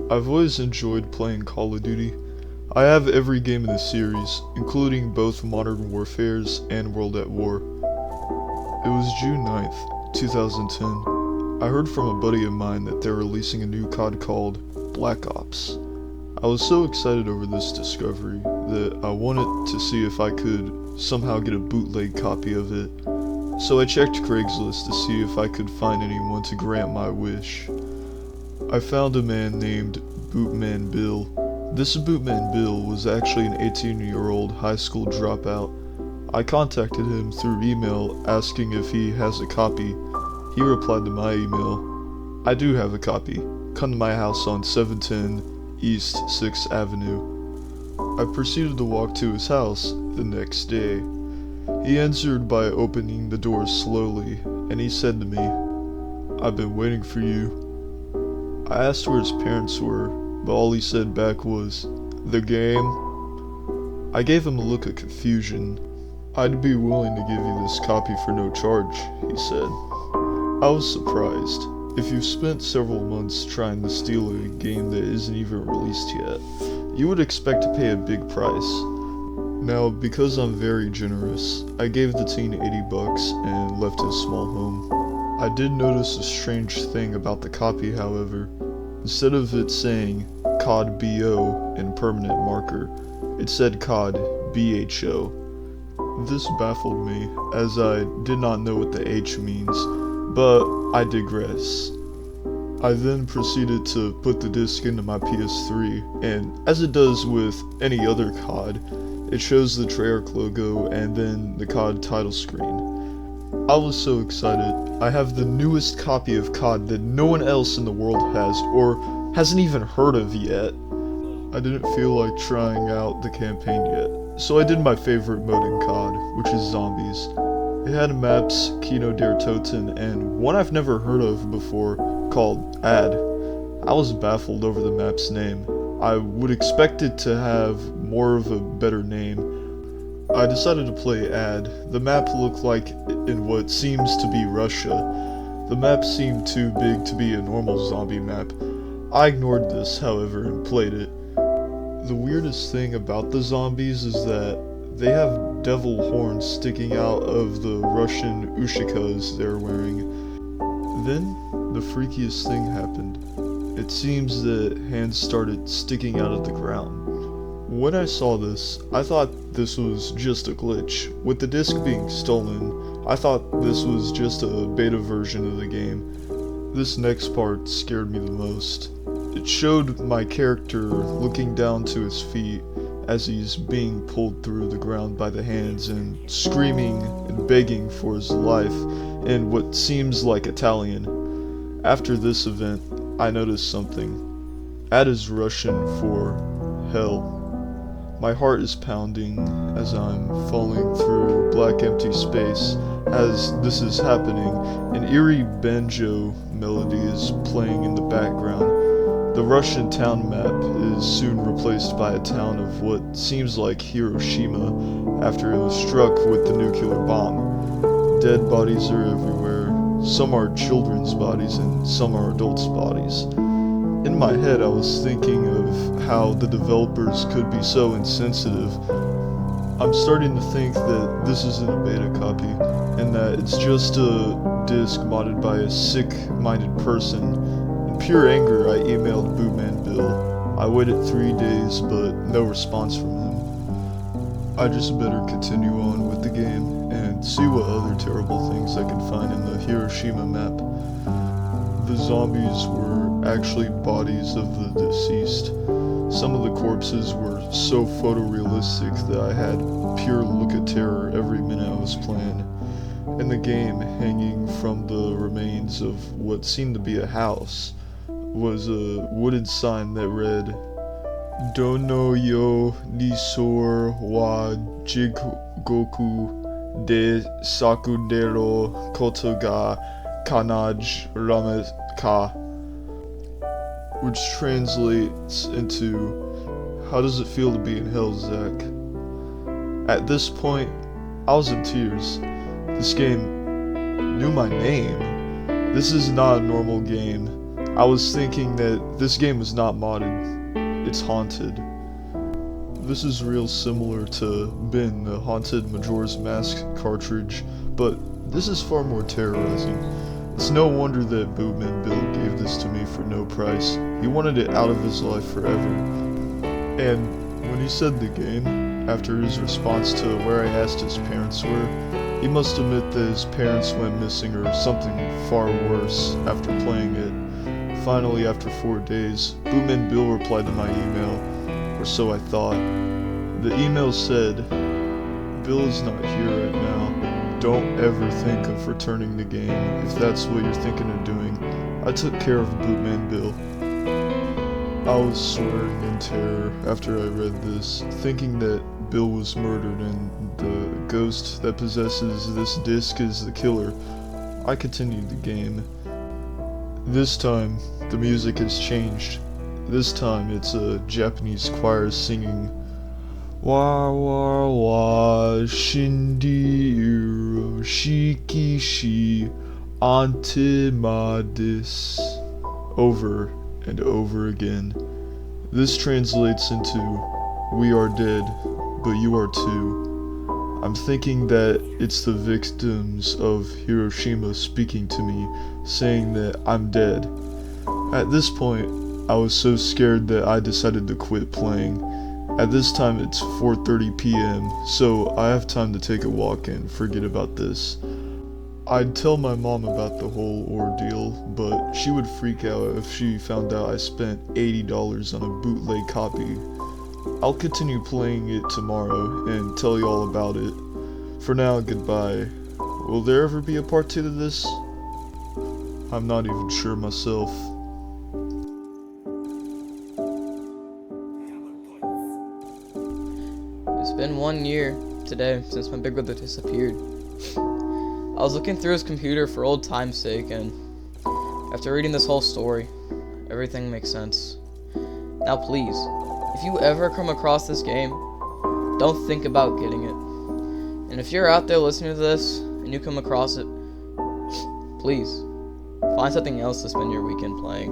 I've always enjoyed playing Call of Duty. I have every game in the series, including both Modern Warfare's and World at War. It was June 9th, 2010. I heard from a buddy of mine that they're releasing a new COD called Black Ops. I was so excited over this discovery that I wanted to see if I could somehow get a bootleg copy of it. So I checked Craigslist to see if I could find anyone to grant my wish. I found a man named Bootman Bill. This Bootman Bill was actually an 18-year-old high school dropout. I contacted him through email asking if he has a copy. He replied to my email, "I do have a copy. Come to my house on 710 East 6th Avenue." I proceeded to walk to his house the next day. He answered by opening the door slowly, and he said to me, "I've been waiting for you." I asked where his parents were, but all he said back was, "The game?" I gave him a look of confusion. "I'd be willing to give you this copy for no charge," he said. I was surprised. If you've spent several months trying to steal a game that isn't even released yet, you would expect to pay a big price. Now, because I'm very generous, I gave the teen $80 and left his small home. I did notice a strange thing about the copy, however. Instead of it saying COD BO in permanent marker, it said COD BHO. This baffled me, as I did not know what the H means, but I digress. I then proceeded to put the disc into my PS3, and as it does with any other COD, it shows the Treyarch logo and then the COD title screen. I was so excited. I have the newest copy of COD that no one else in the world has, or hasn't even heard of yet. I didn't feel like trying out the campaign yet, so I did my favorite mode in COD, which is Zombies. It had maps Kino der Toten and one I've never heard of before called Ad. I was baffled over the map's name. I would expect it to have more of a better name. I decided to play Ad. The map looked like in what seems to be Russia. The map seemed too big to be a normal zombie map. I ignored this, however, and played it. The weirdest thing about the zombies is that they have devil horns sticking out of the Russian ushikas they're wearing. Then, the freakiest thing happened. It seems that hands started sticking out of the ground. When I saw this, I thought this was just a glitch. With the disc being stolen, I thought this was just a beta version of the game. This next part scared me the most. It showed my character looking down to his feet as he's being pulled through the ground by the hands and screaming and begging for his life in what seems like Italian. After this event, I noticed something. Ad is Russian for hell. My heart is pounding as I'm falling through black empty space. As this is happening, an eerie banjo melody is playing in the background. The Russian town map is soon replaced by a town of what seems like Hiroshima after it was struck with the nuclear bomb. Dead bodies are everywhere. Some are children's bodies and some are adults' bodies. In my head, I was thinking of how the developers could be so insensitive. I'm starting to think that this isn't a beta copy, and that it's just a disc modded by a sick-minded person. In pure anger, I emailed Bootman Bill. I waited 3 days, but no response from him. I just better continue on with the game, and see what other terrible things I can find in the Hiroshima map. The zombies were actually bodies of the deceased. Some of the corpses were so photorealistic that I had pure look of terror every minute I was playing. In the game, hanging from the remains of what seemed to be a house, was a wooden sign that read, "Dono yo nisor wa jigoku de sakudero koto ga kanaj rameka," which translates into, "How does it feel to be in hell, Zach?" At this point, I was in tears. This game knew my name. This is not a normal game. I was thinking that this game is not modded, it's haunted. This is real similar to Bin, the haunted Majora's Mask cartridge, but this is far more terrorizing. It's no wonder that Bootman Bill gave this to me for no price. He wanted it out of his life forever. And when he said the game, after his response to where I asked his parents were, he must admit that his parents went missing or something far worse after playing it. Finally, after 4 days, Bootman Bill replied to my email, or so I thought. The email said, "Bill is not here right now. Don't ever think of returning the game if that's what you're thinking of doing. I took care of Bootman Bill." I was swearing in terror after I read this, thinking that Bill was murdered and the ghost that possesses this disc is the killer. I continued the game. This time, the music has changed. This time, it's a Japanese choir singing "Wa wa wa shindi iro shikishi antimadis" over and over again. This translates into "We are dead, but you are too." I'm thinking that it's the victims of Hiroshima speaking to me, saying that I'm dead. At this point, I was so scared that I decided to quit playing. At this time it's 4:30 p.m., so I have time to take a walk and forget about this. I'd tell my mom about the whole ordeal, but she would freak out if she found out I spent $80 on a bootleg copy. I'll continue playing it tomorrow and tell you all about it. For now, goodbye. Will there ever be a part 2 to this? I'm not even sure myself. It's been 1 year today since my big brother disappeared. I was looking through his computer for old time's sake, and after reading this whole story, everything makes sense. Now please, if you ever come across this game, don't think about getting it. And if you're out there listening to this, and you come across it, please, find something else to spend your weekend playing.